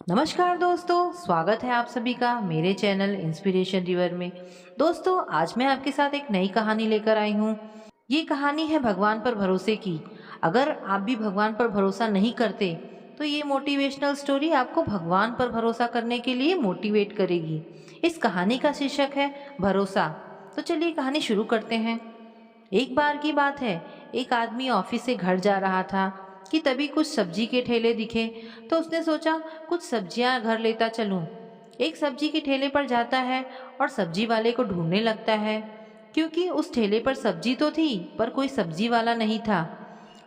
नमस्कार दोस्तों, स्वागत है आप सभी का मेरे चैनल इंस्पिरेशन रिवर में। दोस्तों, आज मैं आपके साथ एक नई कहानी लेकर आई हूँ। ये कहानी है भगवान पर भरोसे की। अगर आप भी भगवान पर भरोसा नहीं करते तो ये मोटिवेशनल स्टोरी आपको भगवान पर भरोसा करने के लिए मोटिवेट करेगी। इस कहानी का शीर्षक है भरोसा। तो चलिए कहानी शुरू करते हैं। एक बार की बात है, एक आदमी ऑफिस से घर जा रहा था कि तभी कुछ सब्जी के ठेले दिखे। तो उसने सोचा कुछ सब्जियां घर लेता चलूं। एक सब्जी के ठेले पर जाता है और सब्जी वाले को ढूंढने लगता है, क्योंकि उस ठेले पर सब्जी तो थी पर कोई सब्जी वाला नहीं था।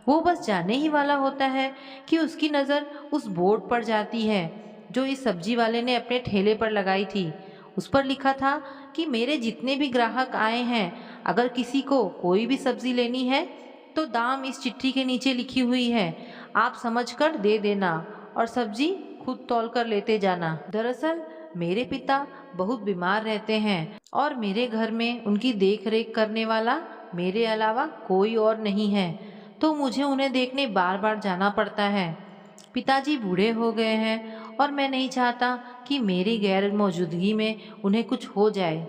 वो बस जाने ही वाला होता है कि उसकी नज़र उस बोर्ड पर जाती है जो इस सब्जी वाले ने अपने ठेले पर लगाई थी। उस पर लिखा था कि मेरे जितने भी ग्राहक आए हैं, अगर किसी को कोई भी सब्जी लेनी है तो दाम इस चिट्ठी के नीचे लिखी हुई है, आप समझकर दे देना और सब्जी खुद तौल कर लेते जाना। दरअसल मेरे पिता बहुत बीमार रहते हैं और मेरे घर में उनकी देख रेख करने वाला मेरे अलावा कोई और नहीं है, तो मुझे उन्हें देखने बार बार जाना पड़ता है। पिताजी बूढ़े हो गए हैं और मैं नहीं चाहता कि मेरी गैर मौजूदगी में उन्हें कुछ हो जाए।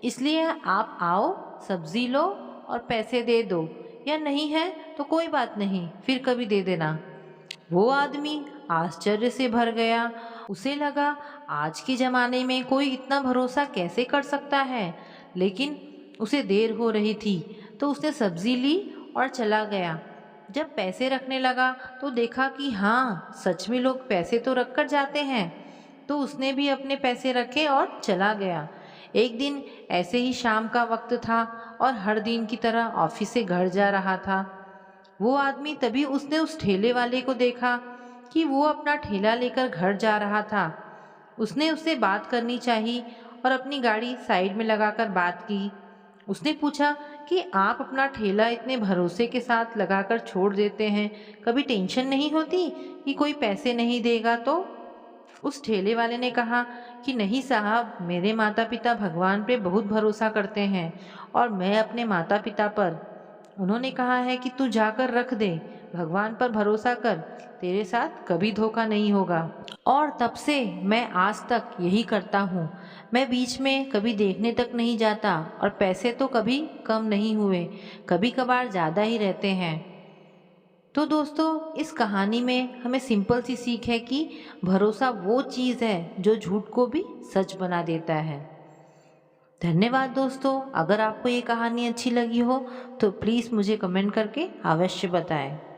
इसलिए आप आओ, सब्जी लो और पैसे दे दो, या नहीं है तो कोई बात नहीं, फिर कभी दे देना। वो आदमी आश्चर्य से भर गया। उसे लगा आज के ज़माने में कोई इतना भरोसा कैसे कर सकता है। लेकिन उसे देर हो रही थी, तो उसने सब्जी ली और चला गया। जब पैसे रखने लगा तो देखा कि हाँ, सच में लोग पैसे तो रख कर जाते हैं। तो उसने भी अपने पैसे रखे और चला गया। एक दिन ऐसे ही शाम का वक्त था और हर दिन की तरह ऑफिस से घर जा रहा था। वो आदमी तभी उसने उस ठेले वाले को देखा कि वो अपना ठेला लेकर घर जा रहा था। उसने उससे बात करनी चाहिए और अपनी गाड़ी साइड में लगाकर बात की। उसने पूछा कि आप अपना ठेला इतने भरोसे के साथ लगाकर छोड़ देते हैं, कभी टेंशन नहीं होती कि कोई पैसे नहीं देगा तो? उस ठेले वाले ने कहा कि नहीं साहब, मेरे माता पिता भगवान पे बहुत भरोसा करते हैं और मैं अपने माता पिता पर। उन्होंने कहा है कि तू जाकर रख दे, भगवान पर भरोसा कर, तेरे साथ कभी धोखा नहीं होगा। और तब से मैं आज तक यही करता हूँ। मैं बीच में कभी देखने तक नहीं जाता और पैसे तो कभी कम नहीं हुए, कभी कभार ज़्यादा ही रहते हैं। तो दोस्तों, इस कहानी में हमें सिंपल सी सीख है कि भरोसा वो चीज़ है जो झूठ को भी सच बना देता है। धन्यवाद दोस्तों। अगर आपको ये कहानी अच्छी लगी हो तो प्लीज़ मुझे कमेंट करके अवश्य बताएं।